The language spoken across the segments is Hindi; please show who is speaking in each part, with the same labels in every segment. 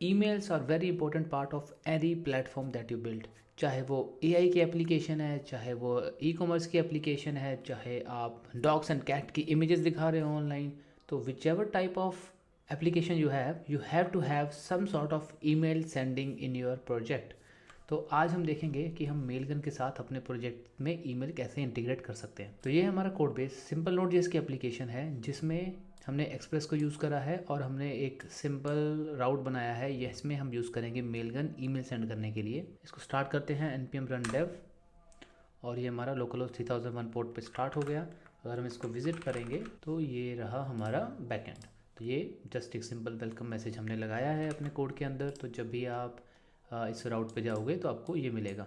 Speaker 1: Emails are very important part of any platform that you build, चाहे वो एआई की एप्लीकेशन है, चाहे वो ई कॉमर्स की एप्लीकेशन है, चाहे आप डॉग्स एंड कैट की इमेजेस दिखा रहे हो ऑनलाइन। तो whichever type of application you have to have some sort of email sending in your project. तो आज हम देखेंगे कि हम मेलगन के साथ अपने प्रोजेक्ट में ईमेल कैसे इंटीग्रेट कर सकते हैं। तो ये हमारा code base simple node JS की एप्लीकेशन है, जिसमें हमने एक्सप्रेस को यूज़ करा है और हमने एक सिंपल राउट बनाया है। ये इसमें हम यूज़ करेंगे मेलगन ईमेल सेंड करने के लिए। इसको स्टार्ट करते हैं npm run dev, और ये हमारा लोकलहोस्ट 3001 पोर्ट पे स्टार्ट हो गया। अगर हम इसको विजिट करेंगे तो ये रहा हमारा बैकएंड। तो ये जस्ट एक सिंपल वेलकम मैसेज हमने लगाया है अपने कोड के अंदर। तो जब भी आप इस राउट पे जाओगे तो आपको ये मिलेगा।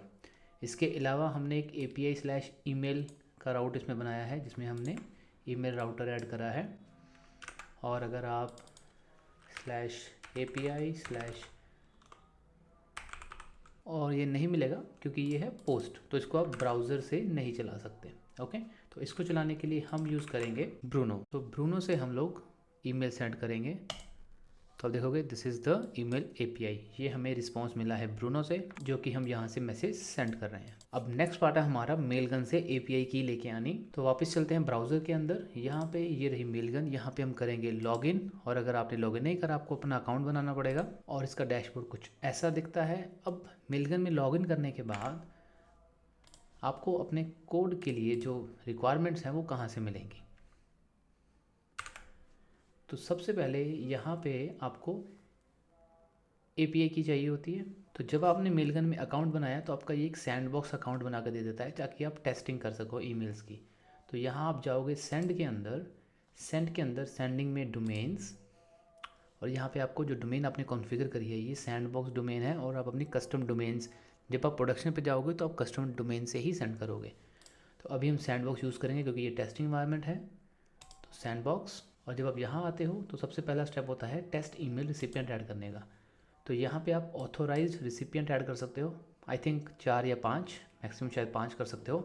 Speaker 1: इसके अलावा हमने एक API/email का राउट इसमें बनाया है, जिसमें हमने ईमेल राउटर ऐड करा है। और अगर आप /API/ और ये नहीं मिलेगा क्योंकि ये है पोस्ट, तो इसको आप ब्राउज़र से नहीं चला सकते। ओके, तो इसको चलाने के लिए हम यूज़ करेंगे ब्रूनो। तो ब्रूनो से हम लोग ईमेल सेंड करेंगे। तो आप देखोगे this is the email API। ये हमें रिस्पांस मिला है ब्रूनो से, जो कि हम यहाँ से मैसेज सेंड कर रहे हैं। अब नेक्स्ट पार्ट है हमारा मेलगन से API की लेके आनी। तो वापस चलते हैं ब्राउज़र के अंदर। यहाँ पे ये रही मेलगन, यहाँ पे हम करेंगे लॉगिन। और अगर आपने लॉगिन नहीं करा, आपको अपना अकाउंट बनाना पड़ेगा। और इसका डैशबोर्ड कुछ ऐसा दिखता है। अब मेलगन में लॉगिन करने के बाद आपको अपने कोड के लिए जो रिक्वायरमेंट्स हैं वो कहाँ से मिलेंगी। तो सबसे पहले यहाँ पे आपको API की चाहिए होती है। तो जब आपने मेलगन में अकाउंट बनाया तो आपका ये एक सैंडबॉक्स अकाउंट बना कर दे देता है, ताकि आप टेस्टिंग कर सको ईमेल्स की। तो यहाँ आप जाओगे सेंड के अंदर, सेंडिंग में डोमेन्स, और यहाँ पे आपको जो डोमेन आपने कॉन्फ़िगर करी है ये सैंडबॉक्स डोमेन है। और आप अपनी कस्टम डोमेन्स, जब आप प्रोडक्शन पे जाओगे तो आप कस्टम डोमेन से ही सेंड करोगे। तो अभी हम सैंडबॉक्स यूज़ करेंगे क्योंकि ये टेस्टिंग इन्वायरमेंट है। तो सैंडबॉक्स, और जब आप यहाँ आते हो तो सबसे पहला स्टेप होता है टेस्ट ईमेल रिसिपिएंट ऐड करने का। तो यहाँ पे आप ऑथोराइज्ड रिसिपिएंट ऐड कर सकते हो। आई थिंक 4 या 5, मैक्सिमम शायद 5 कर सकते हो,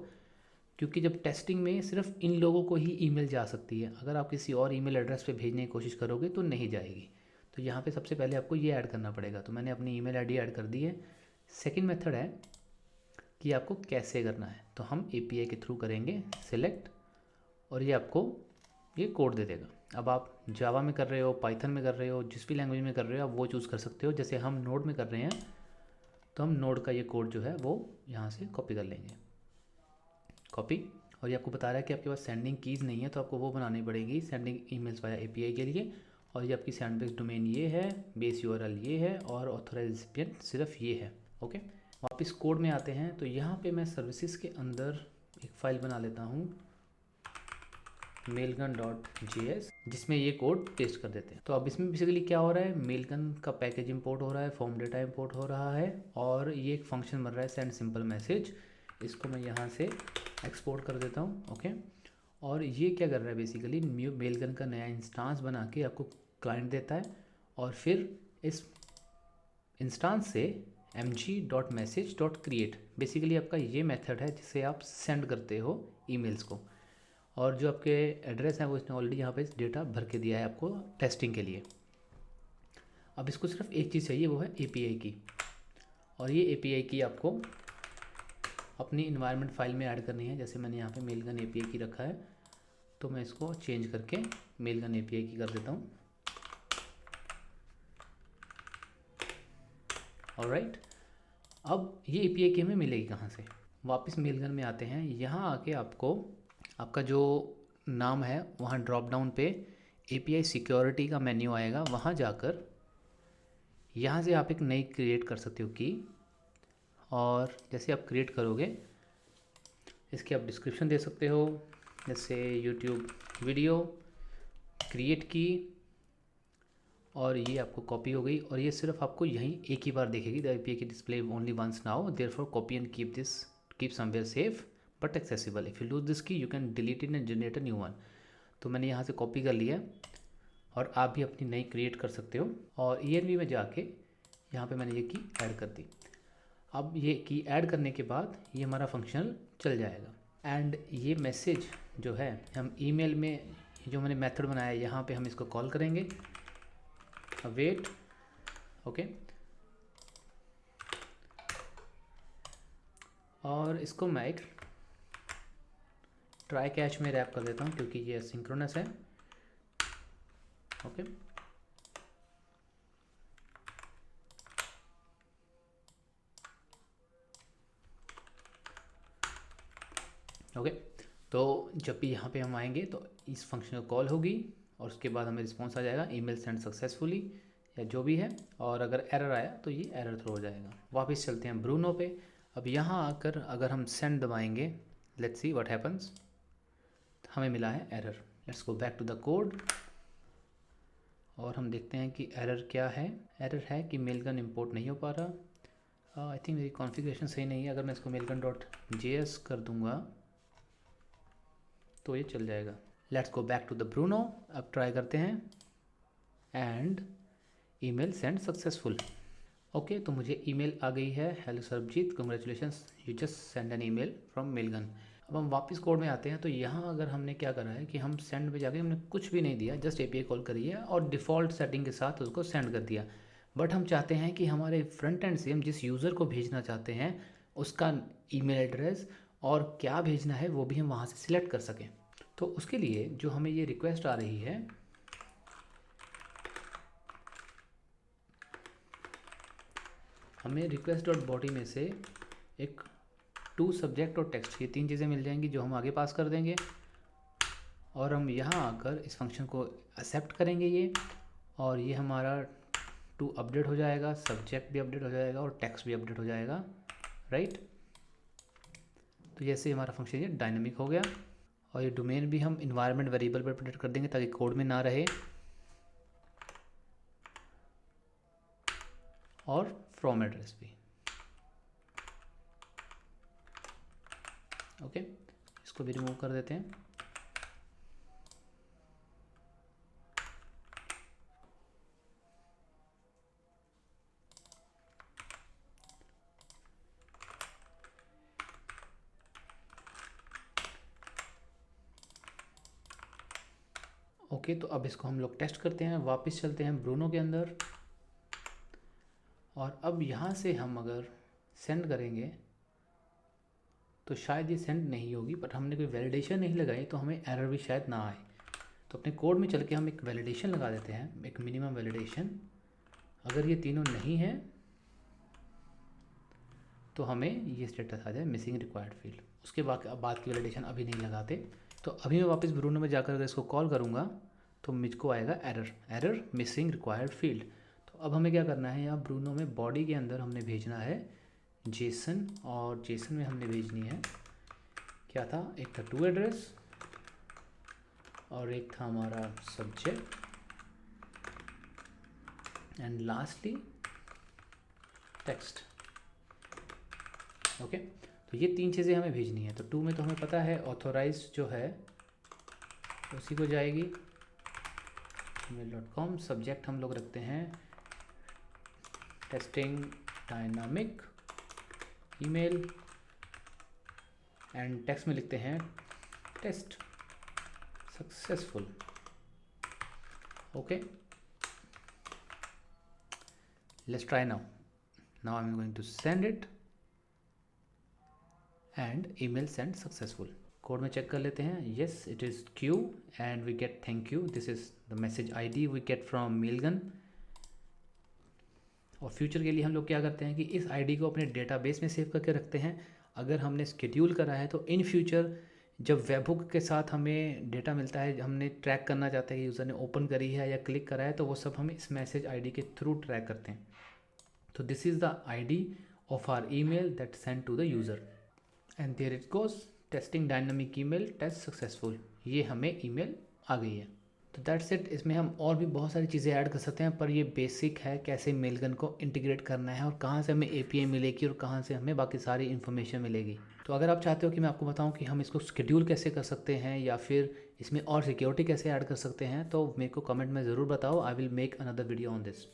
Speaker 1: क्योंकि जब टेस्टिंग में सिर्फ इन लोगों को ही ईमेल जा सकती है। अगर आप किसी और ईमेल एड्रेस पे भेजने की कोशिश करोगे तो नहीं जाएगी। तो यहाँ पे सबसे पहले आपको ये ऐड करना पड़ेगा। तो मैंने अपनी ईमेल आईडी ऐड कर दी है। सेकंड मेथड है कि आपको कैसे करना है। तो हम API के थ्रू करेंगे सिलेक्ट, और ये आपको ये कोड दे देगा। अब आप जावा में कर रहे हो, पाइथन में कर रहे हो, जिस भी लैंग्वेज में कर रहे हो आप वो चूज़ कर सकते हो। जैसे हम नोड में कर रहे हैं तो हम नोड का ये कोड जो है वो यहाँ से कॉपी कर लेंगे, कॉपी। और ये आपको बता रहा है कि आपके पास सेंडिंग कीज़ नहीं है, तो आपको वो बनानी पड़ेगी सेंडिंग ईमेल्स वाया API के लिए। और ये आपकी सैंडबॉक्स डोमेन ये है, बेस URL ये है, और ऑथराइज रिसिपिएंट सिर्फ ये है। ओके, वापस कोड में आते हैं। तो यहाँ पे मैं सर्विसेज के अंदर एक फ़ाइल बना लेता हूँ mailgun.js, जिसमें ये कोड पेस्ट कर देते हैं। तो अब इसमें बेसिकली क्या हो रहा है, मेलगन का पैकेज इंपोर्ट हो रहा है, फॉर्म डेटा इंपोर्ट हो रहा है, और ये एक फंक्शन बन रहा है सेंड सिंपल मैसेज। इसको मैं यहाँ से एक्सपोर्ट कर देता हूँ। ओके, और ये क्या कर रहा है, बेसिकली मेलगन का नया इंस्टांस बना के आपको क्लाइंट देता है, और फिर इस इंस्टांस से mg.message.create बेसिकली आपका ये मेथड है जिससे आप सेंड करते हो ईमेल्स को। और जो आपके एड्रेस है वो इसने ऑलरेडी यहाँ पे डेटा भर के दिया है आपको टेस्टिंग के लिए। अब इसको सिर्फ एक चीज़ चाहिए, वो है API की। और ये API की आपको अपनी इन्वायरमेंट फाइल में ऐड करनी है। जैसे मैंने यहाँ पे मेलगन API की रखा है, तो मैं इसको चेंज करके मेलगन API की कर देता हूँ। ऑलराइट, अब ये API की हमें मिलेगी कहाँ से। वापस मेलगन में आते हैं। यहाँ आके आपको आपका जो नाम है वहाँ ड्रॉप डाउन पे API सिक्योरिटी का मेन्यू आएगा। वहाँ जाकर यहाँ से आप एक नई क्रिएट कर सकते हो की, और जैसे आप क्रिएट करोगे इसके आप डिस्क्रिप्शन दे सकते हो, जैसे YouTube वीडियो क्रिएट की, और ये आपको कॉपी हो गई। और ये सिर्फ आपको यहीं एक ही बार देखेगी। द API की display only once now, therefore copy and keep somewhere safe but accessible. If you lose this key you can delete it and generate a new one. तो मैंने यहाँ से कॉपी कर लिया, और आप भी अपनी नई क्रिएट कर सकते हो। और ENV में जाके यहाँ पे मैंने ये की ऐड कर दी। अब ये की ऐड करने के बाद ये हमारा फंक्शनल चल जाएगा। एंड ये मैसेज जो है हम ईमेल में जो मैंने मेथड बनाया है यहाँ पे हम इसको कॉल करेंगे, वेट ओके, और इसको मैं एक ट्राई कैच में रैप कर देता हूँ क्योंकि ये सिंक्रोनस है। ओके, ओके, तो जब भी यहाँ पे हम आएंगे तो इस फंक्शन को कॉल होगी और उसके बाद हमें रिस्पॉन्स आ जाएगा ईमेल सेंड सक्सेसफुली या जो भी है, और अगर एरर आया तो ये एरर थ्रो हो जाएगा। वापस चलते हैं ब्रूनो पे। अब यहाँ आकर अगर हम सेंड दबाएंगे, लेट्स सी व्हाट हैपन्स, हमें मिला है error. Let's go back to the code और हम देखते हैं कि एरर क्या है। एरर है कि मेलगन इंपोर्ट नहीं हो पा रहा। आई थिंक मेरी कॉन्फ़िगरेशन सही नहीं है। अगर मैं इसको mailgun.js कर दूंगा तो ये चल जाएगा। Let's go back to the Bruno. अब ट्राई करते हैं and email send successful. Okay, तो मुझे ईमेल आ गई है, hello Sarabjit, congratulations, you just send an email from Mailgun. अब हम वापस कोड में आते हैं। तो यहाँ अगर हमने क्या करा है कि हम सेंड पे जाके हमने कुछ भी नहीं दिया, जस्ट एपीआई कॉल करी है और डिफ़ॉल्ट सेटिंग के साथ उसको सेंड कर दिया। बट हम चाहते हैं कि हमारे फ्रंट एंड से हम जिस यूज़र को भेजना चाहते हैं उसका ईमेल एड्रेस और क्या भेजना है वो भी हम वहाँ से सिलेक्ट कर सकें। तो उसके लिए जो हमें ये रिक्वेस्ट आ रही है, हमें रिक्वेस्ट डॉट बॉडी में से एक टू सब्जेक्ट और टेक्स्ट, ये 3 चीज़ें मिल जाएंगी जो हम आगे पास कर देंगे और हम यहाँ आकर इस फंक्शन को एक्सेप्ट करेंगे ये, और ये हमारा टू अपडेट हो जाएगा, सब्जेक्ट भी अपडेट हो जाएगा और टेक्स्ट भी अपडेट हो जाएगा, राइट। तो जैसे हमारा फंक्शन ये डायनामिक हो गया और ये डोमेन भी हम इन्वायरमेंट वेरिएबल पर अपडेट कर देंगे ताकि कोड में ना रहे, और फ्रॉम एड्रेस भी। ओके, इसको भी रिमूव कर देते हैं। ओके, तो अब इसको हम लोग टेस्ट करते हैं। वापस चलते हैं ब्रूनो के अंदर और अब यहाँ से हम अगर सेंड करेंगे तो शायद ये सेंड नहीं होगी, बट हमने कोई वैलिडेशन नहीं लगाई तो हमें एरर भी शायद ना आए। तो अपने कोड में चल के हम एक वैलिडेशन लगा देते हैं, एक मिनिमम वैलिडेशन। अगर ये तीनों नहीं है तो हमें ये स्टेटस आ जाए मिसिंग रिक्वायर्ड फील्ड। उसके बाद की वैलिडेशन अभी नहीं लगाते। तो अभी मैं वापस ब्रूनो में जाकर अगर इसको कॉल करूँगा तो मुझको आएगा एरर मिसिंग रिक्वायर्ड फील्ड। तो अब हमें क्या करना है, यहाँ ब्रूनो में बॉडी के अंदर हमने भेजना है जेसन, और जेसन में हमने भेजनी है क्या था, एक था टू एड्रेस और एक था हमारा subject and lastly text. Okay, तो ये 3 चीज़ें हमें भेजनी है। तो टू में तो हमें पता है ऑथोराइज जो है उसी को जाएगी email.com। सब्जेक्ट हम लोग रखते हैं testing dynamic email and text में लिखते हैं test successful. Okay, let's try now I am going to send it and email send successful. Code में चेक कर लेते हैं, yes it is queue and we get thank you, this is the message ID we get from Mailgun. और फ्यूचर के लिए हम लोग क्या करते हैं कि इस आईडी को अपने डेटाबेस में सेव करके रखते हैं। अगर हमने शेड्यूल करा है तो इन फ्यूचर जब वेबहुक के साथ हमें डेटा मिलता है, हमने ट्रैक करना चाहते हैं कि यूज़र ने ओपन करी है या क्लिक करा है, तो वो सब हम इस मैसेज आईडी के थ्रू ट्रैक करते हैं। तो this is the ID of our email that send to the user and there it goes testing dynamic email test successful. ये हमें ईमेल आ गई है। तो दैट्स इट। इसमें हम और भी बहुत सारी चीज़ें ऐड कर सकते हैं, पर ये बेसिक है कैसे मेलगन को इंटीग्रेट करना है और कहाँ से हमें एपीआई मिलेगी और कहाँ से हमें बाकी सारी इन्फॉर्मेशन मिलेगी। तो अगर आप चाहते हो कि मैं आपको बताऊं कि हम इसको शेड्यूल कैसे कर सकते हैं या फिर इसमें और सिक्योरिटी कैसे ऐड कर सकते हैं, तो मेरे को कमेंट में ज़रूर बताओ। I will make another video on this.